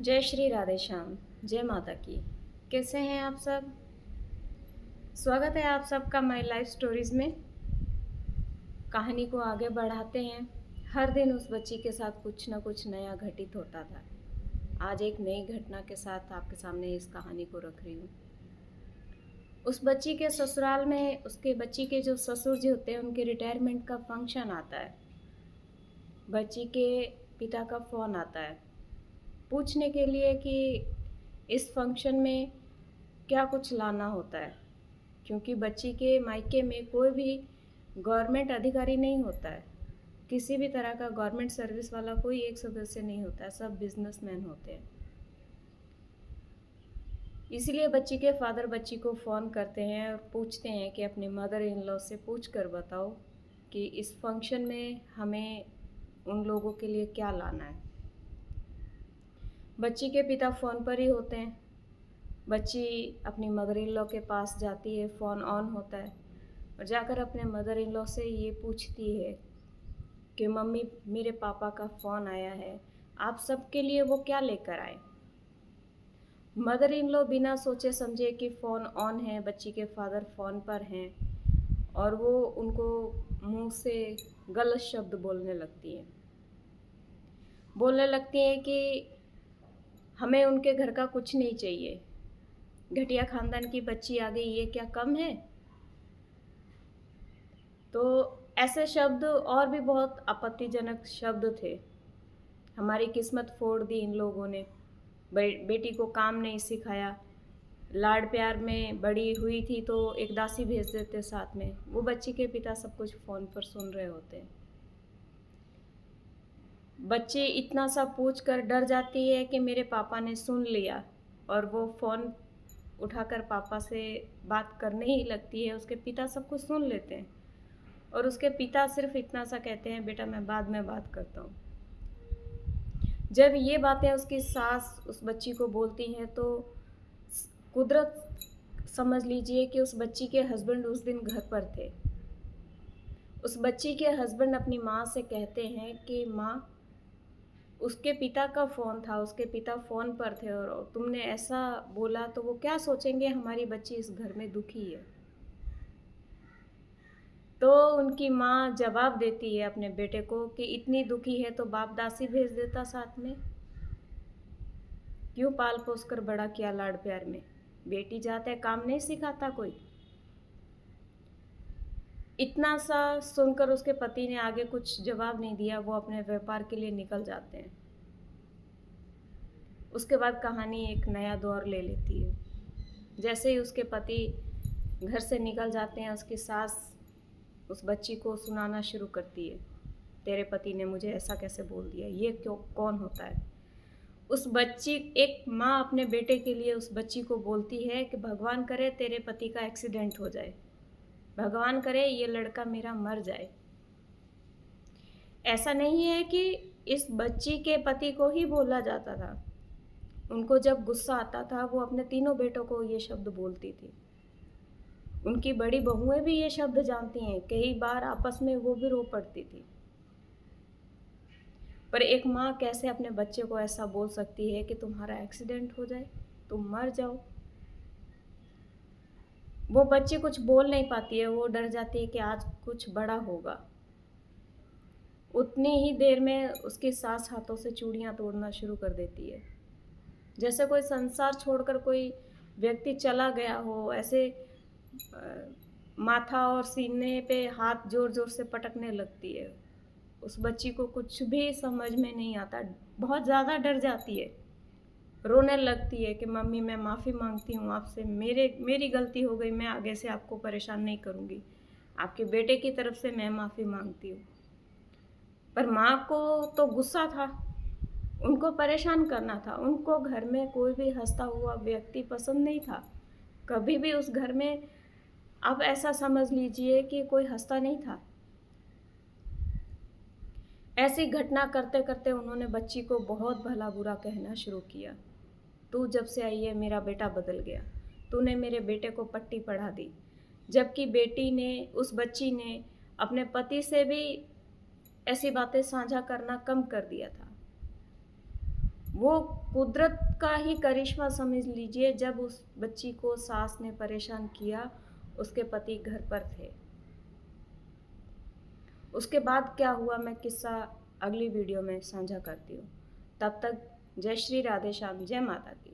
जय श्री राधे श्याम। जय माता की। कैसे हैं आप सब? स्वागत है आप सबका माई लाइफ स्टोरीज में। कहानी को आगे बढ़ाते हैं। हर दिन उस बच्ची के साथ कुछ न कुछ नया घटित होता था। आज एक नई घटना के साथ आपके सामने इस कहानी को रख रही हूँ। उस बच्ची के ससुराल में उसके बच्ची के जो ससुर जी होते हैं उनके रिटायरमेंट का फंक्शन आता है। बच्ची के पिता का फ़ोन आता है पूछने के लिए कि इस फंक्शन में क्या कुछ लाना होता है, क्योंकि बच्ची के मायके में कोई भी गवर्नमेंट अधिकारी नहीं होता है। किसी भी तरह का गवर्नमेंट सर्विस वाला कोई एक सदस्य नहीं होता है, सब बिजनेसमैन होते हैं। इसलिए बच्ची के फादर बच्ची को फ़ोन करते हैं और पूछते हैं कि अपने मदर इन लॉ से पूछ कर बताओ कि इस फंक्शन में हमें उन लोगों के लिए क्या लाना है। बच्ची के पिता फ़ोन पर ही होते हैं। बच्ची अपनी मदर इन लॉ के पास जाती है, फ़ोन ऑन होता है और जाकर अपने मदर इन लॉ से ये पूछती है कि मम्मी मेरे पापा का फ़ोन आया है, आप सबके लिए वो क्या लेकर आए। मदर इन लॉ बिना सोचे समझे कि फ़ोन ऑन है, बच्ची के फादर फ़ोन पर हैं और वो उनको मुंह से गलत शब्द बोलने लगती हैं कि हमें उनके घर का कुछ नहीं चाहिए, घटिया खानदान की बच्ची आ गई, ये क्या कम है। तो ऐसे शब्द और भी बहुत आपत्तिजनक शब्द थे। हमारी किस्मत फोड़ दी इन लोगों ने। बेटी को काम नहीं सिखाया, लाड प्यार में बड़ी हुई थी तो एक दासी भेज देते साथ में। वो बच्ची के पिता सब कुछ फ़ोन पर सुन रहे होते हैं। बच्ची इतना सा पूछ कर डर जाती है कि मेरे पापा ने सुन लिया, और वो फ़ोन उठाकर पापा से बात करने ही लगती है। उसके पिता सब कुछ सुन लेते हैं और उसके पिता सिर्फ इतना सा कहते हैं, बेटा मैं बाद में बात करता हूँ। जब ये बातें उसकी सास उस बच्ची को बोलती हैं तो कुदरत समझ लीजिए कि उस बच्ची के हस्बैंड उस दिन घर पर थे। उस बच्ची के हस्बैंड अपनी माँ से कहते हैं कि माँ, उसके पिता का फ़ोन था, उसके पिता फ़ोन पर थे और तुमने ऐसा बोला तो वो क्या सोचेंगे, हमारी बच्ची इस घर में दुखी है। तो उनकी माँ जवाब देती है अपने बेटे को कि इतनी दुखी है तो बाप दासी भेज देता साथ में, क्यों पाल पोस कर बड़ा किया लाड प्यार में। बेटी जाते काम नहीं सिखाता कोई। इतना सा सुनकर उसके पति ने आगे कुछ जवाब नहीं दिया, वो अपने व्यापार के लिए निकल जाते हैं। उसके बाद कहानी एक नया दौर ले लेती है। जैसे ही उसके पति घर से निकल जाते हैं, उसकी सास उस बच्ची को सुनाना शुरू करती है, तेरे पति ने मुझे ऐसा कैसे बोल दिया, ये क्यों, कौन होता है। उस बच्ची, एक माँ अपने बेटे के लिए उस बच्ची को बोलती है कि भगवान करे तेरे पति का एक्सीडेंट हो जाए, भगवान करे ये लड़का मेरा मर जाए। ऐसा नहीं है कि इस बच्ची के पति को ही बोला जाता था। उनको जब गुस्सा आता था वो अपने तीनों बेटों को ये शब्द बोलती थी। उनकी बड़ी बहुएं भी ये शब्द जानती हैं, कई बार आपस में वो भी रो पड़ती थी। पर एक माँ कैसे अपने बच्चे को ऐसा बोल सकती है कि तुम्हारा एक्सीडेंट हो जाए, तुम मर जाओ। वो बच्ची कुछ बोल नहीं पाती है, वो डर जाती है कि आज कुछ बड़ा होगा। उतनी ही देर में उसकी सास हाथों से चूड़ियाँ तोड़ना शुरू कर देती है। जैसे कोई संसार छोड़कर कोई व्यक्ति चला गया हो, ऐसे माथा और सीने पे हाथ जोर जोर से पटकने लगती है। उस बच्ची को कुछ भी समझ में नहीं आता, बहुत ज़्यादा डर जाती है, रोने लगती है कि मम्मी मैं माफ़ी मांगती हूँ आपसे, मेरी गलती हो गई, मैं आगे से आपको परेशान नहीं करूँगी, आपके बेटे की तरफ से मैं माफ़ी मांगती हूँ। पर माँ को तो गुस्सा था, उनको परेशान करना था। उनको घर में कोई भी हंसता हुआ व्यक्ति पसंद नहीं था। कभी भी उस घर में अब ऐसा समझ लीजिए कि कोई हंसता नहीं था। ऐसी घटना करते करते उन्होंने बच्ची को बहुत भला बुरा कहना शुरू किया। तू जब से आई है मेरा बेटा बदल गया, तूने मेरे बेटे को पट्टी पढ़ा दी। जबकि बेटी ने, उस बच्ची ने अपने पति से भी ऐसी बातें साझा करना कम कर दिया था। वो कुदरत का ही करिश्मा समझ लीजिए। जब उस बच्ची को सास ने परेशान किया, उसके पति घर पर थे। उसके बाद क्या हुआ मैं किस्सा अगली वीडियो में साझा करती हूँ। तब तक जय श्री राधे श्याम, जय माता की।